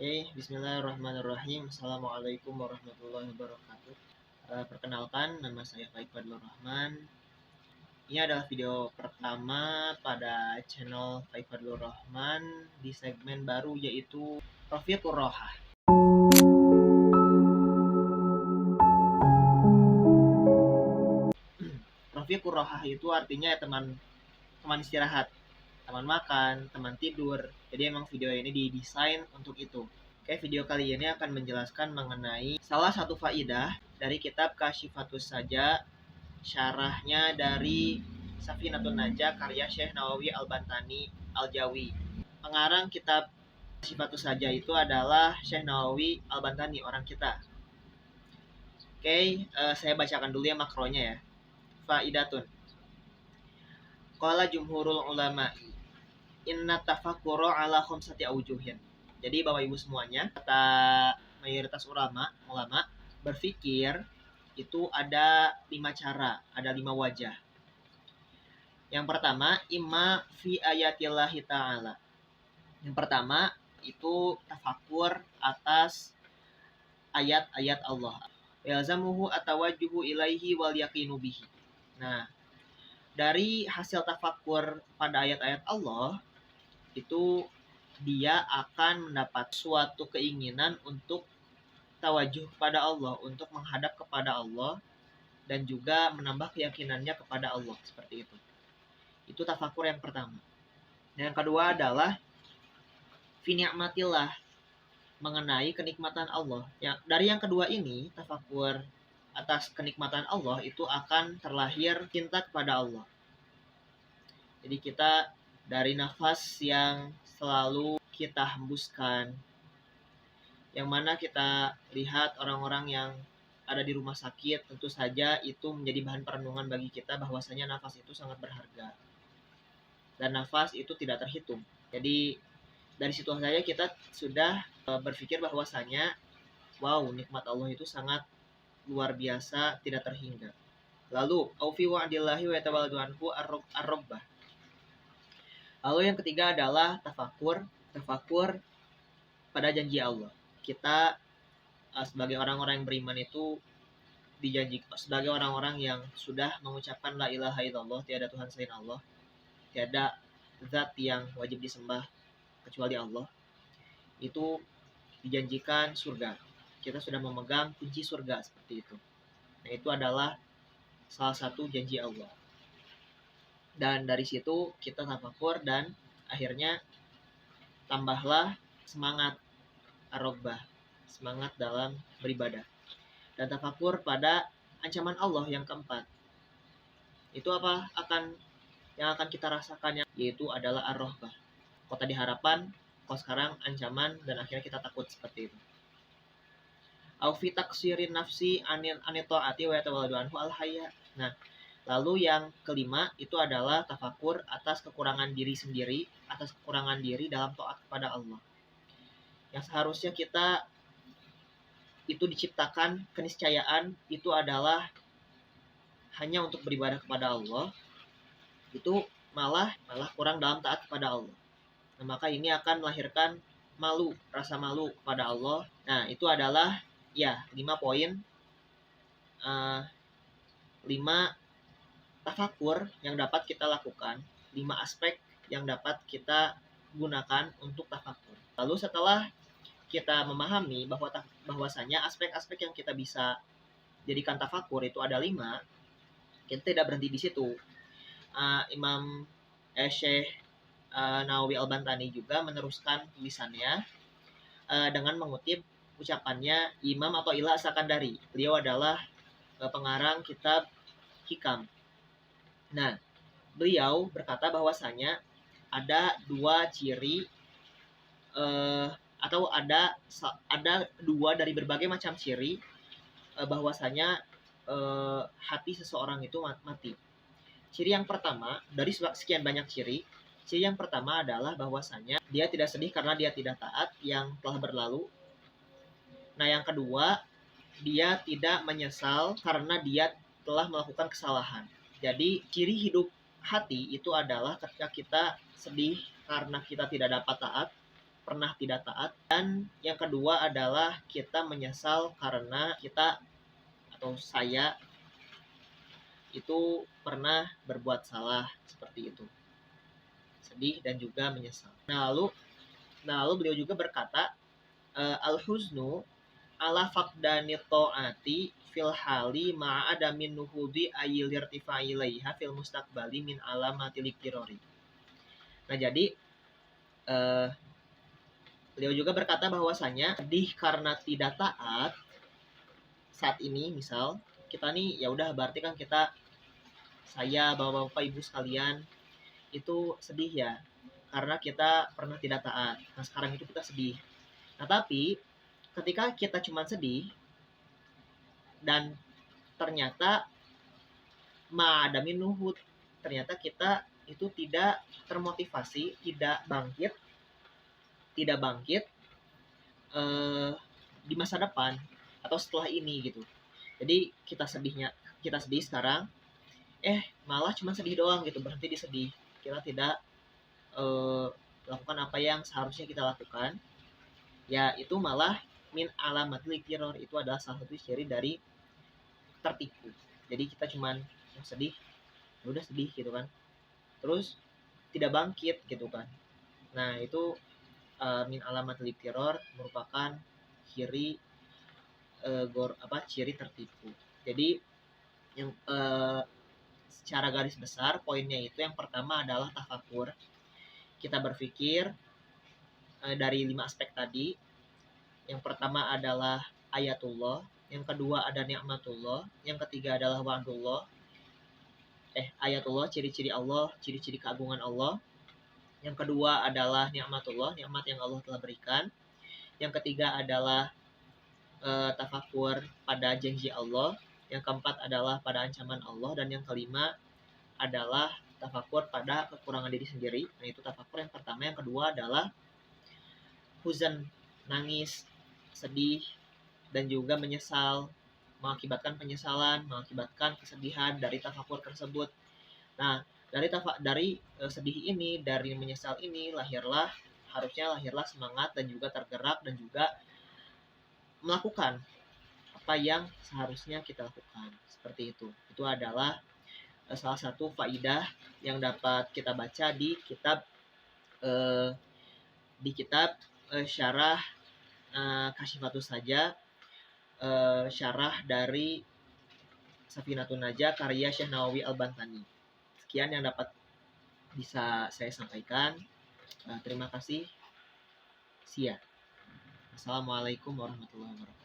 Bismillahirrahmanirrahim. Assalamualaikum warahmatullahi wabarakatuh. Perkenalkan, nama saya Faik Fadlur Rahman. Ini adalah video pertama pada channel Faik Fadlur Rahman di segmen baru yaitu Rafiqur Rohah. Rafiqur Rohah itu artinya teman istirahat, teman makan, teman tidur. Jadi emang video ini didesain untuk itu. Oke, video kali ini akan menjelaskan mengenai salah satu faidah dari kitab Kasyifatus Saja, syarahnya dari Safinatun Najah karya Syekh Nawawi Al-Bantani Al-Jawi. Pengarang kitab Kasyifatus Saja itu adalah Syekh Nawawi Al-Bantani, orang kita. Oke, saya bacakan dulu ya makronya ya. Faidatun. Qala jumhurul ulama inna tafakkura ala khamsati aujuhin. Jadi Bapak Ibu semuanya, kata mayoritas ulama berpikir itu ada 5 cara, ada 5 wajah. Yang pertama, imma fi ayatillahi ta'ala. Yang pertama itu tafakur atas ayat-ayat Allah. Yalzamuhu atawajjuhu ilaihi wal yaqinu bihi. Nah, dari hasil tafakur pada ayat-ayat Allah itu dia akan mendapat suatu keinginan untuk tawajuh kepada Allah, untuk menghadap kepada Allah dan juga menambah keyakinannya kepada Allah, seperti itu. Itu tafakur yang pertama. Yang kedua adalah fi ni'matillah, mengenai kenikmatan Allah. Dari yang kedua ini, tafakur atas kenikmatan Allah itu akan terlahir cinta kepada Allah. Jadi kita dari nafas yang selalu kita hembuskan, yang mana kita lihat orang-orang yang ada di rumah sakit, tentu saja itu menjadi bahan perenungan bagi kita bahwasanya nafas itu sangat berharga. Dan nafas itu tidak terhitung. Jadi dari situ saja kita sudah berpikir bahwasanya wow, nikmat Allah itu sangat luar biasa, tidak terhingga. Lalu aufi wa'dillahi wa yatawalladu anhu ar-rabbah. Lalu yang ketiga adalah tafakur pada janji Allah. Kita sebagai orang-orang yang beriman itu dijanjikan, sebagai orang-orang yang sudah mengucapkan la ilaha illallah, tiada Tuhan selain Allah, tiada zat yang wajib disembah kecuali Allah, itu dijanjikan surga. Kita sudah memegang kunci surga seperti itu. Nah, itu adalah salah satu janji Allah. Dan dari situ kita tafakur dan akhirnya tambahlah semangat ar-rabbah, semangat dalam beribadah. Dan tafakur pada ancaman Allah yang keempat. Itu apa yang akan kita rasakan, yaitu adalah ar-rahbah. Kok tadi harapan, kok sekarang ancaman, dan akhirnya kita takut seperti itu. Au fi taksirin nafsi anitaati wa yatawalladu anhu al-hayya. Nah, lalu yang kelima itu adalah tafakur atas kekurangan diri sendiri, atas kekurangan diri dalam taat kepada Allah. Yang seharusnya kita itu diciptakan keniscayaan itu adalah hanya untuk beribadah kepada Allah, itu malah kurang dalam taat kepada Allah. Nah, maka ini akan melahirkan malu, rasa malu kepada Allah. Nah, itu adalah 5 poin, 5 tafakur yang dapat kita lakukan, 5 aspek yang dapat kita gunakan untuk tafakur. Lalu setelah kita memahami bahwasanya aspek-aspek yang kita bisa jadikan tafakur itu ada 5, kita tidak berhenti di situ. Imam Syekh Nawawi Al-Bantani juga meneruskan tulisannya dengan mengutip ucapannya Imam Athaillah As-Sakandari. Beliau adalah pengarang kitab Hikam. Nah, beliau berkata bahwasanya ada 2 ciri atau ada 2 dari berbagai macam ciri bahwasanya hati seseorang itu mati. Ciri yang pertama, dari sekian banyak ciri yang pertama adalah bahwasanya dia tidak sedih karena dia tidak taat yang telah berlalu. Nah, yang kedua, dia tidak menyesal karena dia telah melakukan kesalahan. Jadi, ciri hidup hati itu adalah ketika kita sedih karena kita tidak dapat taat, pernah tidak taat, dan yang kedua adalah kita menyesal karena kita atau saya itu pernah berbuat salah seperti itu. Sedih dan juga menyesal. Nah lalu beliau juga berkata, al-huznu ala faqdani ta'ati fil hali ma'ada min nuhudi ayil irtifa'i ilaiha fil mustaqbali min alamatil iktirori. Nah jadi beliau juga berkata bahwasanya sedih karena tidak taat saat ini, misal kita nih ya udah berarti kan kita, saya, bapak-bapak, ibu sekalian itu sedih ya karena kita pernah tidak taat. Nah sekarang itu kita sedih. Nah tapi ketika kita cuma sedih dan ternyata ma'adamin nuhud, ternyata kita itu tidak termotivasi, tidak bangkit di masa depan atau setelah ini gitu. Jadi kita sedih sekarang, malah cuma sedih doang gitu, berhenti di sedih. Kita tidak lakukan apa yang seharusnya kita lakukan. Ya itu malah min alamatil iktiror, itu adalah salah satu ciri dari tertipu. Jadi kita cuman sedih, udah sedih gitu kan, terus tidak bangkit gitu kan. Nah itu min alamatil iktiror merupakan ciri ciri tertipu. Jadi yang secara garis besar poinnya itu yang pertama adalah tafakur. Kita berpikir dari 5 aspek tadi. Yang pertama adalah ayatullah, yang kedua ada nikmatullah, yang ketiga adalah wa'dullah. Ayatullah, ciri-ciri Allah, ciri-ciri keagungan Allah. Yang kedua adalah nikmatullah, nikmat yang Allah telah berikan. Yang ketiga adalah tafakur pada janji Allah. Yang keempat adalah pada ancaman Allah. Dan yang kelima adalah tafakur pada kekurangan diri sendiri. Nah itu tafakur yang pertama. Yang kedua adalah huzan, nangis, sedih, dan juga menyesal, mengakibatkan penyesalan, mengakibatkan kesedihan dari tafakur tersebut. Nah dari sedih ini, dari menyesal ini harusnya lahirlah semangat dan juga tergerak dan juga melakukan apa yang seharusnya kita lakukan. Seperti itu. Itu adalah salah satu faidah yang dapat kita baca di kitab syarah Kasyifatus Saja, syarah dari Safinatun Najah karya Syekh Nawawi Al-Bantani. Sekian yang dapat bisa saya sampaikan. Terima kasih. Assalamualaikum warahmatullahi wabarakatuh.